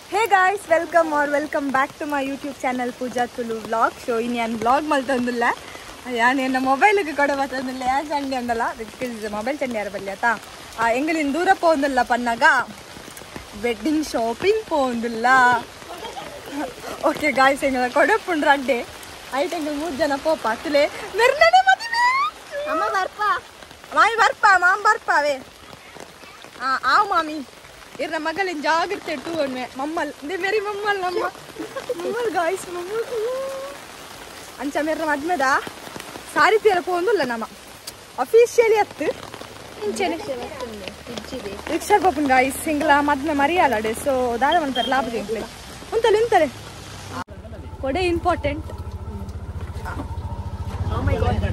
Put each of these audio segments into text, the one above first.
Hey guys, welcome back to my YouTube channel Pooja Tulu Vlog. So in vlog maltandilla yani enna mobile ku koda vatandilla ya chandi andala because mobile chandi yaru balliyata engalin dura povundilla pannaga wedding shopping povundilla. Okay guys, engala koda pundrade eight angle 3 ಜನ ಪೋಪ ಅತ್ತಲೆ ಮೆರ್ನಡೆ ಮದಿವೆ ಅಮ್ಮ ಬರ್ಪಾ ಮಾಮಿ ಬರ್ಪಾ ಮಾಮ ಬರ್ಪಾವೆ ಆ ಮಾಮಿ ಇರ್ನ ಮಗಳಿನ ಜಾಗ್ರತೆ ಇಟ್ಟು ಒನ್ನೆ ಮಮ್ಮಲ್ they very ಮಮ್ಮಲ್ ನಮ್ಮ ಮಮ್ಮಲ್ guys ಮಮ್ಮಲ್ ಅಂಚ ಮೆರ್ನ ಮದ್ಮೆದ ಸಾರಿ ತೀರ ಪೋಂದುಲ್ಲ ನಮ್ಮ ಅಫಿಷಿಯಲಿ ಅತ್ತು ಇಂಚೆನೆ ರಿಕ್ಷಾ ಗೋಪನ್ ಗಾಯ್ಸ್ ಸಿಂಗ್ಲ ಮದ್ಮೆ ಮರಿಯಾಲಡೆ ಸೊ ದಾದ ಮಂತರ ಲಾಭ ದಿಂಕ್ಲೆ ಉಂತಲೆ ಇಂತಲೆ ಕೊಡೆ important. Oh my god.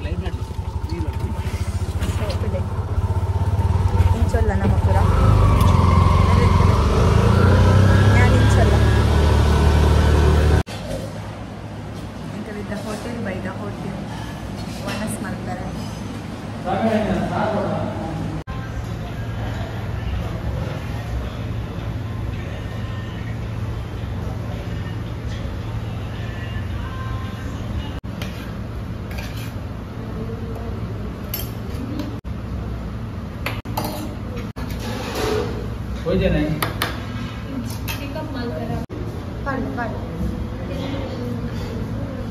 Incholla nama pura. Yan incholla. Inka with the hotel by the hotel. Vanas maltare. हो जाना है पिकअप माल करा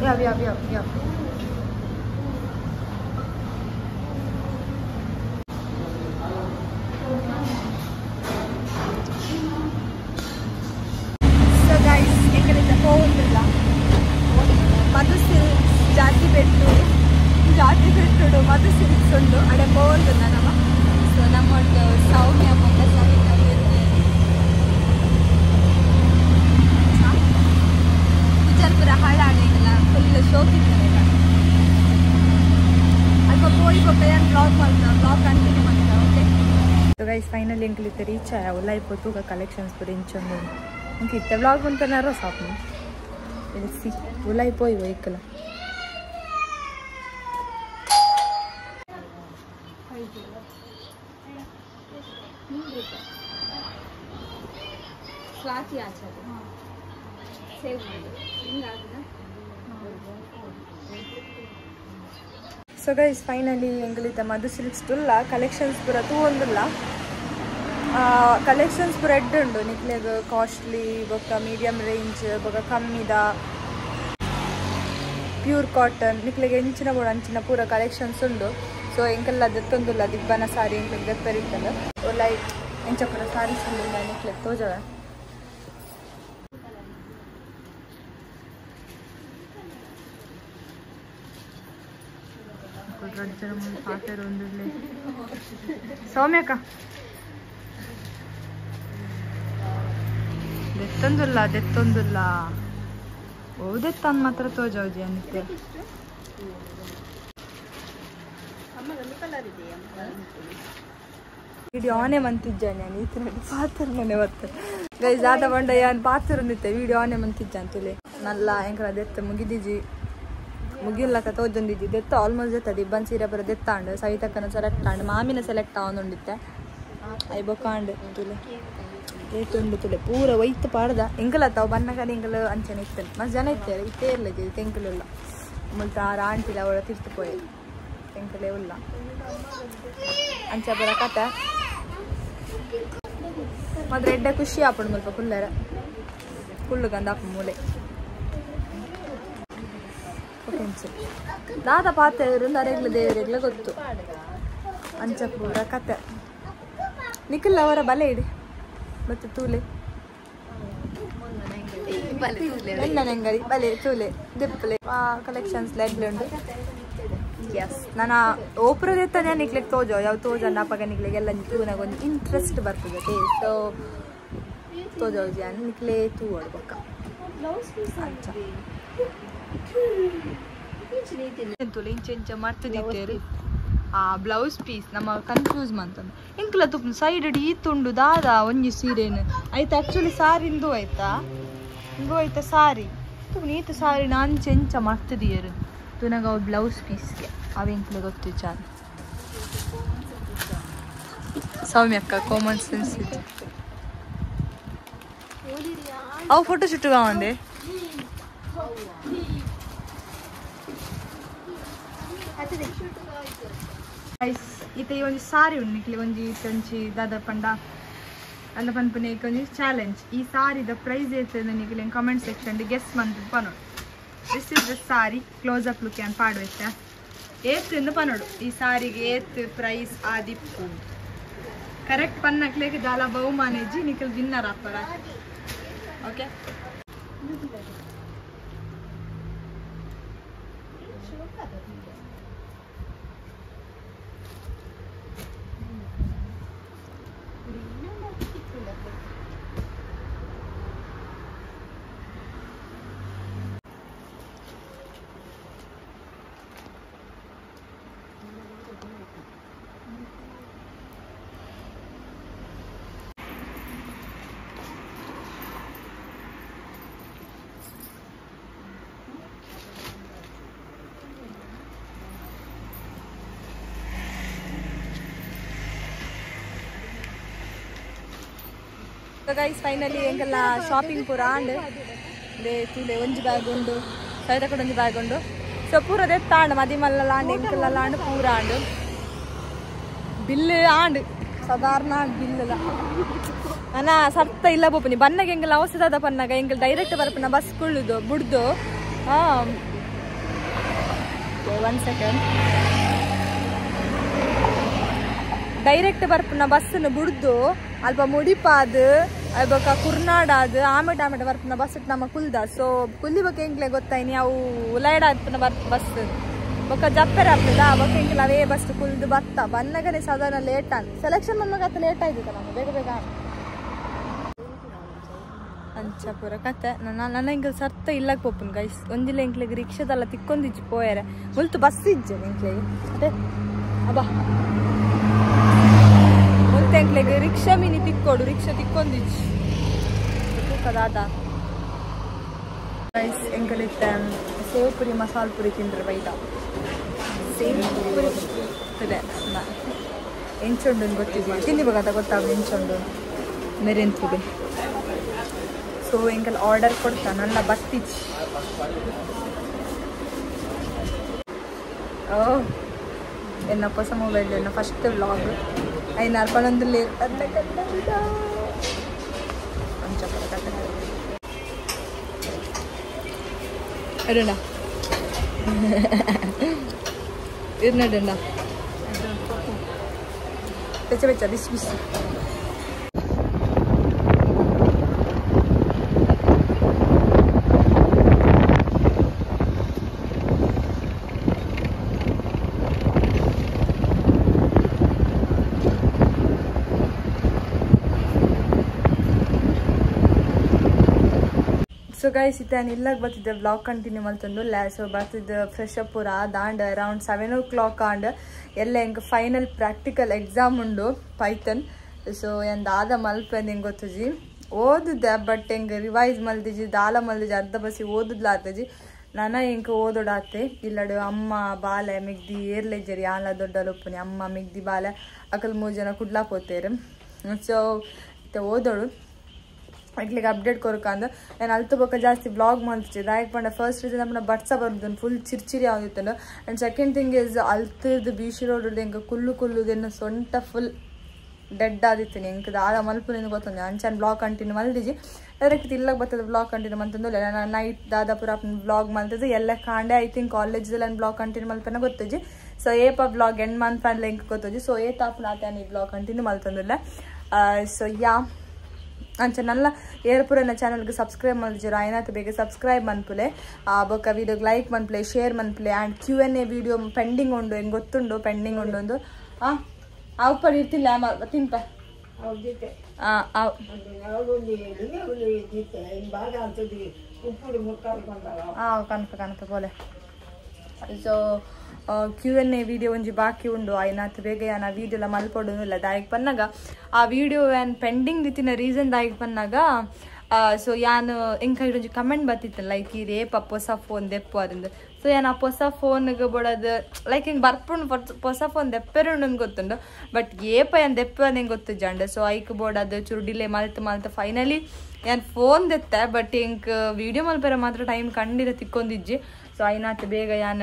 कर या so guys ekkadinda povundilla madu silks jati pettudu madu silks undu ade povundilla nama so nammondu Soumya monda savita ಪೂರ ಹಾಡಾಡಿಲ್ಲ full ಶೋಕಿತ್ತು ಅಲ್ಪ ಪೋಯಿ ಪಪ್ಪೇನು ಬ್ಲಾಗ್ ಮಾಡ್ತಾರೆ ಬ್ಲಾಗ್ ಕಂಟಿನ್ಯೂ ಮಾಡ್ತಾರೆ ಓಕೆ. ಸೊ ಗೈಸ್ ಫೈನಲಿ ಇಂಕ್ಲಿತ್ತು ರೀಚ್ ಆಯ ಉಲ್ಲ ಇಪ್ಪತ್ತು ಕಲೆಕ್ಷನ್ಸ್ ಪೂರ ಇಂಚೊಂದು ಇಂಕ ಇತ್ತೆ ಬ್ಲಾಗ್ ಅಂತನಾರೋ ಸಾಕು ಸಿ ಉಲ್ಲ ಇಪ್ಪೋಯಿ ವೆಹಿಕಲ್ ಸ್ವಾತಿ ಆಚಾರ್ಯ ಸೊ ಗೈಸ್ ಫೈನಲಿ ಎಂಗಳಿದ್ದ ಮದು ಸಿಲ್ಕ್ಸ್ ತುಲ್ಲ ಕಲೆಕ್ಷನ್ಸ್ ಪೂರ ತೂವೊಂದುಲ್ಲ ಕಲೆಕ್ಷನ್ಸ್ ಪೂರ ಎಡ್ಡು ಉಂಡು ನಿಕ್ಲೆಗ್ ಕಾಸ್ಟ್ಲಿ ಬೊಕ್ಕ ಮೀಡಿಯಮ್ ರೇಂಜ್ ಬೊಕ್ಕ ಕಮ್ಮಿದ ಪ್ಯೂರ್ ಕಾಟನ್ ನಿಕ್ಲೆಗ್ ಎಂಚಿನ ಬೋಡ ಅಂಚಿನ ಪೂರ ಕಲೆಕ್ಷನ್ಸ್ ಉಂಡು. ಸೊ ಎಂಕೆಲ್ಲ ದೆತ್ತೊಂದುಲ್ಲ ದಿಬ್ಬನ ಸಾರಿ ಎಂಕ್ಲೆಗ್ ದೆಪ್ಪರಿತ್ತಲ್ಲ ಲೈಕ್ ಎಂಚ ಪೂರ ಸಾರೀಸ್ ಉಂಡು ನಿಕ್ಲೆಗ್ ತೋಜವ ರಜ್ಜರ ಮುಂದೆ ಪಾತ್ರ ಒಂದಿರಲಿ ಸೌಮ್ಯಕ್ಕ ದೆತ್ತೊಂದುಲ್ಲ ಓದೆತ್ತಂದು ಮಾತ್ರ ತೋಜೌಜಿ ಅಂತೆ ವಿಡಿಯೋ ಆನೆ ಮಂತಿದ್ದೆ ನಾನು ಈ ತರ ಪಾತ್ರ ಮನೆ ಬರ್ತಾರೆ ಗೈಸ್ ಆದ ಬಂಡ ಏನು ಪಾತ್ರ ಒಂದಿತ್ತೆ ವಿಡಿಯೋ ಆನೆ ಮಂತಿದ್ದೆ ಅಂತಲೇ ನಲ್ಲ ಹೆಂಗ್ರ ದೆತ್ತ ಮುಗಿದಿಜಿ ಮುಗಿಲ್ಲಕ ತೋಜೊಂದಿದ್ದಿ ದೆತ್ತ ಆಲ್ಮೋಸ್ಟ್ ದೆತ್ತ ದಿಬ್ಬನ್ ಸೀರೆ ಬರ ದೆತ್ತಾಂಡು ಸವಿತಕ್ಕನ ಸೆಲೆಕ್ಟ್ ಆಂಡು ಮಾಮಿನ ಸೆಲೆಕ್ಟ್ ಆವೊಂದುಂಡಿತ್ತೆ ಐ ಬೊಕಾಂಡು ತುಲೆ ಏತುಂಡು ತುಲೆ ಪೂರ ಒಯ್ತು ಪಾಡ್ದ ಎಂಕಲ ತಾವು ಬನ್ನಕಡೆ ಎಂಕಲು ಅಂಚನೆ ಇತ್ತಲ್ಲ ಮಸ್ತ್ ಜನ ಇತ್ತೇವೆ ಇತ್ತೇ ಇರಲಿ ತೆಂಕಲಿಲ್ಲ ಮುಲ್ತ ಆರ ಆಂಟಿಲ ಅವಳ ತಿರ್ತು ಪೋಯ್ ತೆಂಕಲೇ ಉಲ್ಲ ಅಂಚ ಬರ ಕತೆ ಮಾತ್ರ ಎಡ್ಡೆ ಖುಷಿ ಆಪಡು ಮುಲ್ಪ ಕುಲ್ಲರ ಕುಳ್ಳು ಗಂದಾಪ ಮೂಲೆ ದಾದ ಪಾತ್ರೆರು ನರೆಗ್ಲ ದೇವರೆಗ್ಲ ಗೊತ್ತು ಅಂಚ ಪೂರ ಕತೆ ನಿಖಿಲ್ ಅವರ ಬಲೆ ಇಡಿ ಮತ್ತೆ ತೂಲೆ ಹೆಣ್ಣನಂಗಡಿ ಬಲೆ ತೂಲೆ ದಿಪ್ಪಲೆ ಕಲೆಕ್ಷನ್ಸ್ ಲೆಗ್ಲು ಉಂಡು ಎಸ್ ನಾನು ಓಪುರದೆತ್ತಾನೆ ನಿಕ್ಲೆಗ್ ತೋಜೋ ಯಾವ ತೋಜ ನಾಪಗ ನಿಕ್ಲೆಗೆಲ್ಲ ತೂನಾಗ ಒಂದು ಇಂಟ್ರೆಸ್ಟ್ ಬರ್ತದೆ ಸೊ ತೋಜೋಜಿ ಅನ್ನ ನಿಕ್ಲೆ ತೂ ಆಡ್ಬೇಕ ಅಂಚ ಇಂಚ ಮರ್ತದಿತ್ತೇರಿ ಆ ಬ್ಲೌಸ್ ಪೀಸ್ ನಮ್ಮ ಕನ್ಫ್ಯೂಸ್ ಮಂತಂದು ಇಂಕ್ಲ ತುಪ್ಪ ಸೈಡ್ ಈ ತುಂಡು ದಾದ ಒಂಜಿ ಸೀರೆನು ಆಯ್ತು ಆ್ಯಕ್ಚುಲಿ ಸಾರಿ ಇಂದು ಆಯ್ತಾ ಇಂದು ಆಯ್ತಾ ಸಾರಿ ತುಪ್ಪ ನೀತು ಸಾರಿ ನಾನು ಚೆಂಚ ಮರ್ತದಿಯರು ತುನಗ ಅವು ಬ್ಲೌಸ್ ಪೀಸ್ಗೆ ಅವು ಇಂಕ್ಲೆ ಗೊತ್ತು ಚಾನ್ ಸೌಮ್ಯಕ್ಕ ಕಾಮನ್ ಸೆನ್ಸ್ ಇದೆ ಅವು ಫೋಟೋ ಶೂಟ್గా ఉంది इतने वो सारी निकले वंजी तंची दादा पंडा अंद पनपने कोंजी चैलेंज ई सारी द प्राइस ऐसे निकले कमेंट सेक्शन डी गेस मंत पनो दिस इज द सारी क्लोज अप लुक यान पाड वेच्चा एत इंद पनोडु ई सारी गे एत प्राइस आदि करेक्ट पन्नक्ले के दाला बहुमान जी निकल विನ್ನर आपरा okay So guys, finally engala shopping pura and de tule onji bag undu saida kodu onji bag undu so pura de taand madi mallala and engala and pura and bill and sadarna bill la ana sarta illa bopuni bannage engala avasada pannaga engal direct barpuna bus kulludu buddu 1 second direct barpuna bus nu buddu ಅಲ್ಪ ಮುಡಿಪಾದ ಅಲ್ಬಕ ಕುರ್ನಾಡಾದ ಆಮೆಟ್ ಆಮೆಟ್ ಬರ್ಪನ bus ಇಟ್ಟು ನಮ್ಮ ಕುಲ್ದ so ಕುಲ್ಲಿ ಬಗ್ಗೆ ಎಂಕ್ಲೆ ಗೊತ್ತಾಯ್ನಿ ಅವು ಉಲಾಯ್ಡ ಆಯ್ಪನ bus ಬೊಕ್ಕ ಜಪ್ಪೆರ ಆಗ್ತದ ಬೊಕ್ಕ ಎಂಕ್ಲೆ ಅವೇ bus ಕುಲ್ದು ಬತ್ತ ಬನ್ನಗನೆ ಸಾಧಾರಣ ಲೇಟ್ ಆನ್ ಸೆಲೆಕ್ಷನ್ ಬಂದಾಗ ಲೇಟ್ ಆಯ್ತದ ನಮ್ಗೆ ಬೇಗ ಬೇಗ ಅಂಚಪುರ ಕತೆ ನನ್ನ ಎಂಕ್ಲೆ ಸರ್ತ ಇಲ್ಲಕ್ ಪೋಪುನ್ ಗೈಸ್ ಒಂದಿಲ್ಲ ಎಂಕ್ಲೆಗೆ ರಿಕ್ಷಾದಲ್ಲ ತಿಕ್ಕೊಂದಿಜ್ಜಿ ಪೋಯರೆ ಮುಲ್ತು ಬಸ್ ಇಜ್ಜೆ ಎಂಕ್ಲೆಗೆ ಅದೇ ಅಬ್ಬಾ ಎಂಕ್ಲೆಗೆ ರಿಕ್ಷಾ ಮಿನಿ ತಿಕ್ಕೋಡು ರಿಕ್ಷಾ ತಿಕ್ಕೊಂದಿಚ್ಚಿ ಕದಾದ ಗೈಸ್ ಎಂಕಲಿತ್ತ ಸೇವ್ ಪುರಿ ಮಸಾಲ ಪುರಿ ತಿಂದ್ರೆ ಬೈದ ಸೇವ್ ಪುರಿ ಇದೆ ಎಂಚೊಂಡು ಗೊತ್ತಿದೆ ತಿಂದಿ ಬಗದ ಗೊತ್ತಾಗ ಎಂಚೊಂಡು ಮೆರೆಂತಿದೆ ಸೊ ಎಂಕಲ್ ಆರ್ಡರ್ ಕೊಡ್ತಾ ನನ್ನ ಬತ್ತಿಚ್ಚಿ ಎನ್ನ ಹೊಸ ಮೊಬೈಲ್ ಎನ್ನ ಫಸ್ಟ್ ವ್ಲಾಗ್ అయిన అర్పణందు లేదు పెద్ద కట్ట కొంచెం కట్ట ఎరుండా ఇరునడుండా తెచ్చ బిసి బిసి So guys, itan illag battide vlog continue maltundu so battide fresh up pura daand around 7 o'clock and ella enga final practical exam undu python so and ada malpen enga gottiji odude but enga revise maldiji dala maldiji arda basi odudlaataji nana enga ododate illadu amma bala migdi erlejeri ala doddalopuni amma migdi bala akal 3 jana kudla potere so ite ododu like update korukanda and alto boka jaasti vlog maltiche daik panda first reason apna batsa barudun full chirchiri agutunda and second thing is altid beach road denga kullu denna sonta full dead aditini enka daala malpune gottunda anchan vlog continue maldiji direct illag battada vlog continue mantundu night dada pura vlog maltade ella kande I think college and vlog continue malpena gottiji so epa vlog end month fan link gottiji so e tapna atani vlog continue maltundulla so yeah ಅಂಚನಲ್ಲ ಏರ್ಪುರ ನನ್ನ ಚಾನೆಲ್ಗೆ subscribe ಮಾಡಿದಿರ ಆಯ್ನಾತ ಬೇಗ subscribe ಮನ್ಪುಲೆ ಬೊಕ್ಕ ವಿಡಿಯೋಗೆ like ಮನ್ಪುಲೆ share ಮನ್ಪುಲೆ and Q&A video pending ಉಂಡು ಹೆಂಗೆ ಗೊತ್ತುಂಡು ಪೆಂಡಿಂಗ್ ಉಂಡು ಒಂದು ಉಪ್ಪಡಿ ಇರ್ತಿಲ್ಲ ತಿನ್ಪ ಕನಕ ಬೋಲೆ ಸೊ Q&A ವಿಡಿಯೋ ಒಂಜಿ ಬಾಕಿ ಉಂಡು ಆಯ್ನಾತ್ ಬೇಗ ಯಾನ ವಿಡಿಯೋ ಎಲ್ಲ ಮಲ್ಪೊಡುಲ್ಲ ದಾಯಿಗೆ ಪನ್ನಾಗ ಆ ವಿಡಿಯೋ ಏನು ಪೆಂಡಿಂಗ್ ದಿತ್ತಿನ ರೀಸನ್ ದಾಯಿಗೆ ಪನ್ನಾಗ ಸೊ ಯಾನು ಎಂಕ ಒಂಜಿ ಕಮೆಂಟ್ ಬರ್ತಿತ್ತು ಲೈಕ್ ಇದು ಏಪ ಹೊಸ ಫೋನ್ ದೆಪ್ಪು ಅದಂದು ಸೊ ಯಾನು ಆ ಹೊಸ ಫೋನ್ಗೆ ಬಡೋದು ಲೈಕ್ ಹಿಂಗೆ ಬರ್ಪುಂಡು ಹೊಸ ಫೋನ್ ದೆಪ್ಪೆರುಂಡು ಗೊತ್ತುಂಡು ಬಟ್ ಏಪ ಏನು ದೆಪ್ಪು ಅದು ಹೆಂಗೆ ಗೊತ್ತು ಜಂಡು ಸೊ ಐಕ್ ಬೋಡದು ಚೂರು ಡಿಲೇ ಮಲ್ತು ಫೈನಲಿ ಯಾನ್ ಫೋನ್ ದೆತ್ತೆ ಬಟ್ ಇಂಕ್ ವಿಡಿಯೋ ಮಲ್ಪೆರ ಮಾತ್ರ ಟೈಮ್ ಕಂಡಿರ ತಿಕ್ಕೊಂದಿಜ್ಜಿ ಸೊ ಐನಾತ್ ಬೇಗ ಯಾನ್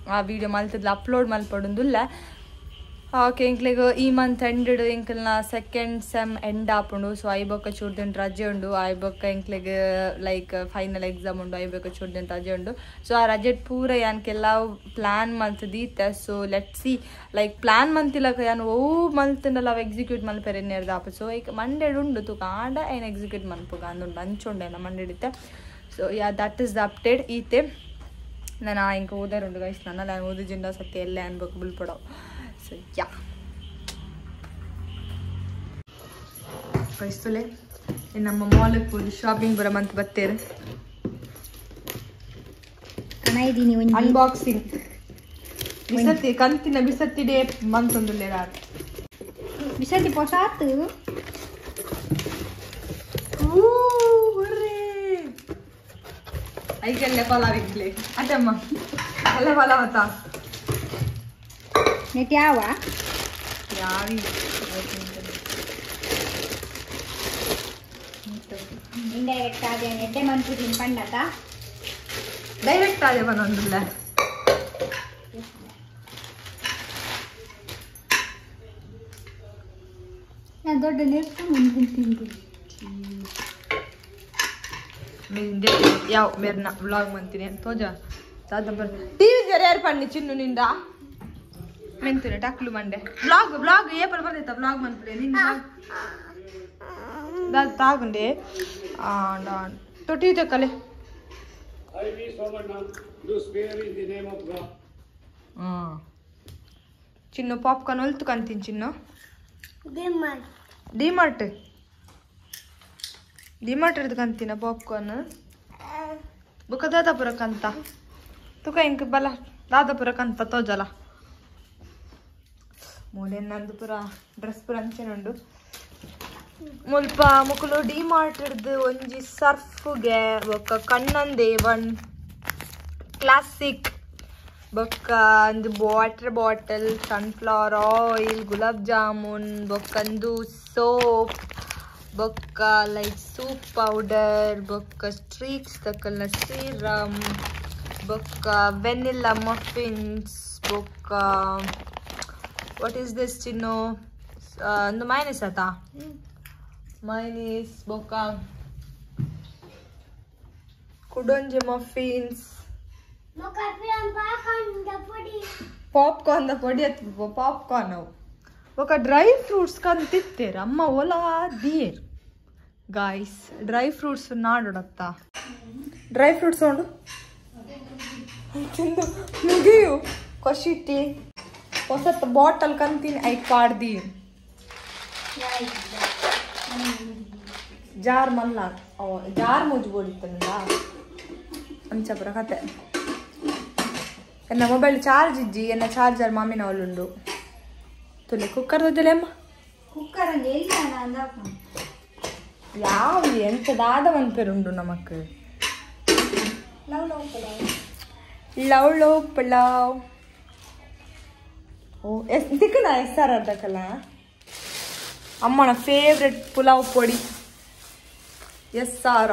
ಆ ವಿಡಿಯೋ ಮಲ್ತದ್ಲ ಅಪ್ಲೋಡ್ ಮಲ್ಪಡುಂದುಲ್ಲ ಓಕೆ ಇಂಕ್ಲೆಗ್ ಈ ಮಂತ್ ಎಂಡ್ ಇಂಕಲ್ನ ಸೆಕೆಂಡ್ ಸೆಮ್ ಎಂಡ್ ಆಪುಂಡು ಸೊ ಐಬೊಕ್ಕ ಚೂರ್ದಿನ ರಜೆ ಉಂಡು ಐಬೊಕ್ಕ ಇಂಕ್ಲೆಗ್ ಲೈಕ್ ಫೈನಲ್ ಎಕ್ಸಾಮ್ ಉಂಡು ಐಬೊಕ್ಕ ಚೂರ್ದಿನ ರಜೆ ಉಂಡು ಸೊ ಆ ರಜೆ ಪೂರ ಯಾನ್ಕೆಲ್ಲ ಪ್ಲ್ಯಾನ್ ಮಲ್ತದೀತೆ so let see like plan ಮಂತಿಲಕ ಯಾನು ಮಲ್ತಂಡಲ್ಲ ಅವು ಎಕ್ಸಿಕ್ಯೂಟ್ ಮಲ್ಪೆರೆ ಎನ್ನೇರ್ದು ಆಪು ಸೊ ಈಗ ಮಂಡೇಡ್ ಉಂಡು ತೂಕ ಆಂಡ ಏನು ಎಕ್ಸಿಕ್ಯೂಟ್ ಮಲ್ಪುಗ ಅಂದುಂಡು ಅಂಚುಂಡೆ ಮಂಡೇಡಿತ್ತೆ so yeah that is the update ಈತೆ ನಾನು ಇಂಕ ಓದಾರುಂಡು ಗೈಸ್ ನಾನು ಓದಿಜಿಂದ ಸತ್ಯ ಎಲ್ಲೇ ಅನ್ಬೇಕು ಬಿಲ್ಪಡವು ಸೊ ಯಾ ಕಳಿಸ್ತಲೆ ನಮ್ಮ ಮಾಲಿಗೆ ಹೋಗಿ ಶಾಪಿಂಗ್ ಬರಮಂತ ಬರ್ತೇವೆ ಅನ್ಬಾಕ್ಸಿಂಗ್ ಬಿಸತ್ತಿ ಕಂತಿನ ಬಿಸತ್ತಿ ಡೇ ಮಂತೊಂದುಲ್ಲೆ ರಾತ್ ಬಿಸತ್ತಿ ಪೊಸಾತ್ ಐಕೆಲ್ಲ ಪಲಾವ್ ಇಕ್ಲೆ ಅಟಮ್ಮ ಎಲ್ಲ ಪಲಾವತ್ತ ನೆಟ್ ಯಾವ ಯಾವಿ ಇಂಡೈರೆಕ್ಟ್ ಆದ ನೆಟ್ಟೆ ಮಂತ್ರಿ ಪಂಡತ ಡೈರೆಕ್ಟ್ ಆದ ಬಂದೊಂದಿಲ್ಲ ನಾನು ದೊಡ್ಡ ನೆಟ್ಟು ಮುಂದೆ ತಿಂದು ಯಾವ ಮೇರ್ನ ವ್ಲಾಗ್ ಮಂತೀನಿ ತೋಜ ಟಿವಿ ಜರ ಯಾರು ಪಣ್ಣಿ ಚಿನ್ನು ನಿಂದ ಮೆಂತುನೆ ಟಕ್ಲು ಮಂಡೆ ಬ್ಲಾಗ್ ಏಪಲ್ ಬಂದೈತ ಬ್ಲಾಗ್ ಮಂತ್ರೆ ನಿನ್ನ ತಾಗುಂಡೆ ಟಿವಿ ತಕ್ಕಲೆ ಚಿನ್ನು ಪಾಪ್ಕಾರ್ನ್ ಹೊಲ್ತು ಕಂತೀನಿ ಚಿನ್ನು ಡಿಮಾರ್ಟ್ ಇರ್ದು ಕಂತೀನ ಪಾಪ್ಕಾರ್ನ್ ಬುಕ್ಕ ದಾದಾಪುರಕ್ಕಂತ ತುಕ ಇಂಕ ಬಲ ದಾದಾಪುರಕ್ಕಂತ ತೋಜಲ ಮೂಲೆ ನಂದು ಪುರ ಡ್ರೆಸ್ ಪುರ ಅಂಚೆನುಂಡು ಮುಲ್ಪ ಮುಕ್ಕಲು ಡಿಮಾರ್ಟ್ ಇರ್ದು ಒಂಜಿ ಸರ್ಫ್ಗೆ ಬೊಕ್ಕ ಕಣ್ಣಂದೇವನ್ ಕ್ಲಾಸಿಕ್ ಬೊಕ್ಕ ಒಂದು water bottle sunflower oil gulab jamun ಬೊಕ್ಕಂದು soap ಬೊಕ್ಕ ಲೈಕ್ ಸೂಪ್ ಪೌಡರ್ ಬೊಕ್ಕ ಸ್ಟ್ರೀಕ್ಸ್ ತಕ್ಕಲ್ನ ಸೀರಮ್ ಬೊಕ್ಕ ವೆನಿಲ್ಲಾ ಮಫಿನ್ಸ್ ಬೊಕ್ಕ ವಾಟ್ ಈಸ್ ದಿಸ್ ಚಿನ್ನು ಒಂದು ಮೈನಸ್ ಆತಾ ಮೈನೀಸ್ ಬೊಕ್ಕ ಕುಡೊಂಜಿ ಮಫಿನ್ಸ್ ಪಾಪ್ಕಾರ್ನ್ ದ ಪೊಡಿ ಎತ್ತು ಪಾಪ್ಕಾರ್ನ್ ಅವು ఒక డ్రై ఫ్రూట్స్ కంతిತ್ತೇರ ಅಮ್ಮ ಒಲ ದಿಯೇರ್ ಗಾಯ್ಸ್ ಡ್ರೈ ಫ್ರೂಟ್ಸ್ ನಾಡೊಡತ್ತ ಡ್ರೈ ಫ್ರೂಟ್ಸ್ ನೋಡು ಚಂದ ಮುಗಿಯು ಕೊಶಿಟ್ಟಿ ಹೊಸತ್ ಬಾಟಲ್ ಕಂತೀನಿ ಐ ಪಾಡ್ದಿ ಜಾರ್ ಮಲ್ಲ ಜಾರ್ ಮುಜ್ ಬೋಡಿತ್ತಂದ ಅಂಚಪುರ ಕತೆ ಎನ್ನ ಮೊಬೈಲ್ ಚಾರ್ಜ್ ಇಜ್ಜಿ ಎನ್ನ ಚಾರ್ಜರ್ ಮಾಮಿನ ಅವಳುಂಡು ತುಲೆ ಕುಕ್ಕರ್ ದೊಜ್ಜಲೆಮ್ಮ ಕುಕ್ಕರ್ ಯಾವ ಎಂತದಾದ ಮನ್ಪೇರುಂಡು ನಮಕ್ ಲವ್ ಲವ್ ಪಲಾವ್ ಓ ತಿಕ್ಕನ ಎಸ್ಸಾರ ಅರ್ಧಕ್ಕಲ್ಲ ಅಮ್ಮನ ಫೇವ್ರೆಟ್ ಪುಲಾವ್ ಪೊಡಿ ಎಸ್ಸಾರ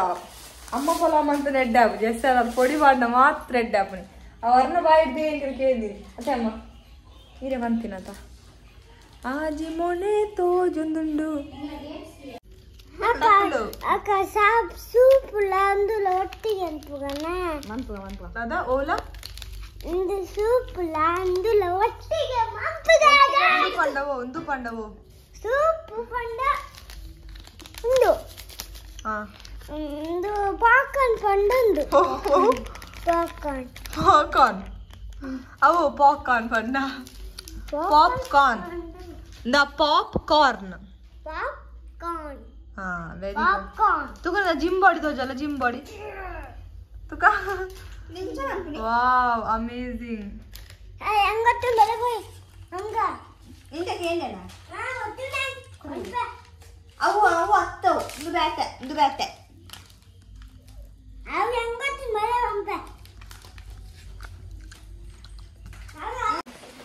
ಅಮ್ಮ ಪಲಾವ್ ಅಂತ ರೆಡ್ ಆಪು ಎಸ್ಸಾರ ಪೊಡಿ ಮಾಡಿದ ಮಾತ್ರ ರೆಡ್ ಆಪುನಿ ಅವರ್ನ ಬಾಯಿಡ್ದೆ ಅಂತ ಕೇಳಿದೀನಿ ಅತ್ತೆ ಅಮ್ಮ ನೀರೇ ಬಂತೀನತ ಆಜಿ ಮೊನೆ ತೋಜೊಂದುಂಡು ಅಕ್ಕ ಸಾಪ್ ಸೂಪ್ ಲಾಂದುಲ ಒಟ್ಟಿಗೆ ಅನ್ಪುಗನ ಮನ್ಪುಗ ಅದ ಓಲ ಇಂದು ಸೂಪ್ ಲಾಂದುಲ ಒಟ್ಟಿಗೆ ಮನ್ಪುಗಾಗ ಒಂದು ಪಂಡವೋ ಸೂಪ್ ಪಂಡ ಉಂಡು ಒಂದು ಪಾಪ್ಕಾರ್ನ್ ಪಂಡ ಉಂಡು ಪಾಪ್ಕಾರ್ನ್ ಅವು ಪಾಪ್ಕಾರ್ನ್ ಪಂಡ ಪಾಪ್ಕಾರ್ನ್ ದ ಪಾಪ್ಕಾರ್ನ್ ಹಾ ವೆರಿ ಗುಡ್ ತುಕ ಜಿಮ್ ಬಾಡಿ ತೋಜಲ್ಲ ಜಿಮ್ ಬಾಡಿ ತುಕ ವಾವ್ ಅಮೇಜಿಂಗ್ ಹಂಗತ್ತು ಬರಬೋಯ್ ಹಂಗ ಇಂತ ಕೇಳಲ್ಲ ಅವು ಹತ್ತವು ಇದು ಬ್ಯಾಟೆ ಅವು ಹಂಗತ್ತು ಮಳೆ ಬಂತ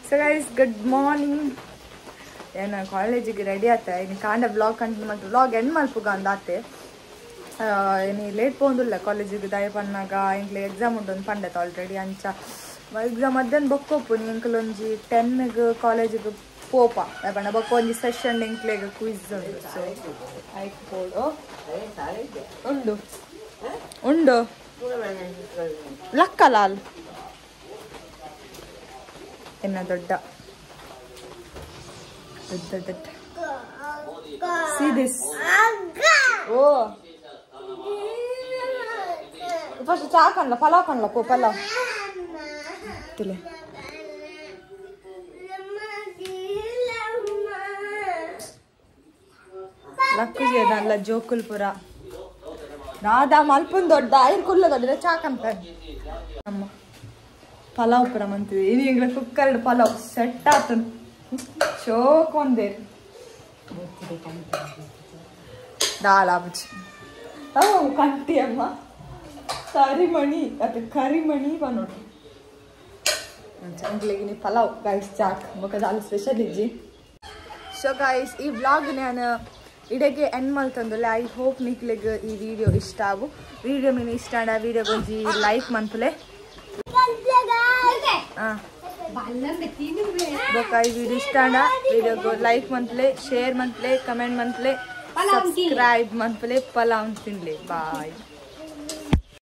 ಸೊ ಗೈಸ್ ಗುಡ್ ಮಾರ್ನಿಂಗ್ ಏನು ಕಾಲೇಜಿಗೆ ರೆಡಿ ಆತ ಇನ್ನು ಕಾಂಡ ಬ್ಲಾಗ್ ಕಂಟಿನ್ಯೂ ಮಾಡ್ತು ಬ್ಲಾಗ್ ಎಂಡ್ ಮಲ್ಪುಗ ಅಂದಾತೆ ಏನಿ ಲೇಟ್ ಪೋಂದುಲ್ಲ ಕಾಲೇಜಿಗೆ ದಯ ಪನ್ನಾಗ ಇಂಕ್ಲೆ ಎಕ್ಸಾಮ್ ಉಂಟು ಪಂಡತ ಆಲ್ರೆಡಿ ಅಂಚ ಎಕ್ಸಾಮ್ ಮಧ್ಯಾಹ್ನ ಬೊಕ್ಕೊಪ್ಪು ಇಂಕ್ಲ ಒಂಜಿ 10ಗೆ ಕಾಲೇಜಿಗೆ ಪೋಪ ಯಾಕಂದ್ರೆ ಬೊಕ್ಕ ಒಂಜಿ ಸೆಷನ್ ಇಂಕ್ಲೆಗೆ ಕ್ವಿಜ್ ಉಂಟು ಸೊ ಆಯ್ತು ಪೋಡು ಉಂಡು ಉಂಡು ಲಕ್ಕ ಲಾಲ್ ಎನ್ನ ದೊಡ್ಡ see this oh first cha kanla po palav tile lakku jedalla jokulpura nada malpun dodda ayir kulla dodda cha kanta amma palav pura mantide ini ingla cookered palav set atun shock on there ದಾಲ್ ಆಬುಜಿ ಕಂಟಿ ಅಮ್ಮ ಕರಿಮಣಿ ಅದು ಕರಿಮಣಿ ಬನ್ನೋಡು ಅಂಗ್ಲಿಗೆ pulao guys chalk ಮುಖ ದಾಲ್ special ಇಜ್ಜಿ so guys ಈ vlog ನಾನು ಇಡೆಗೆ end ಮಲ್ತಂದುಲ್ಲೆ I hope ನಿಕ್ಲೆಗ್ ಈ video ಇಷ್ಟ ಆಗು ವಿಡಿಯೋ ಮೀನು ಇಷ್ಟ ಆಡ ವಿಡಿಯೋ ಗೊಂಜಿ ಲೈಕ್ ಮನ್ಪುಲೆ ಬೊಕ್ಕ ಈ ವಿಡಿಯೋ ಇಷ್ಟ ಆಡ ವಿಡಿಯೋಗೆ ಲೈಕ್ ಮನ್ಪುಲೆ ಶೇರ್ ಮನ್ಪುಲೆ ಕಮೆಂಟ್ ಮನ್ಪುಲೆ ಸಬ್ಸ್ಕ್ರೈಬ್ ಮನ್ಪುಲೆ ಪಲಾವ್ ತಿನ್ಲೆ ಬಾಯ್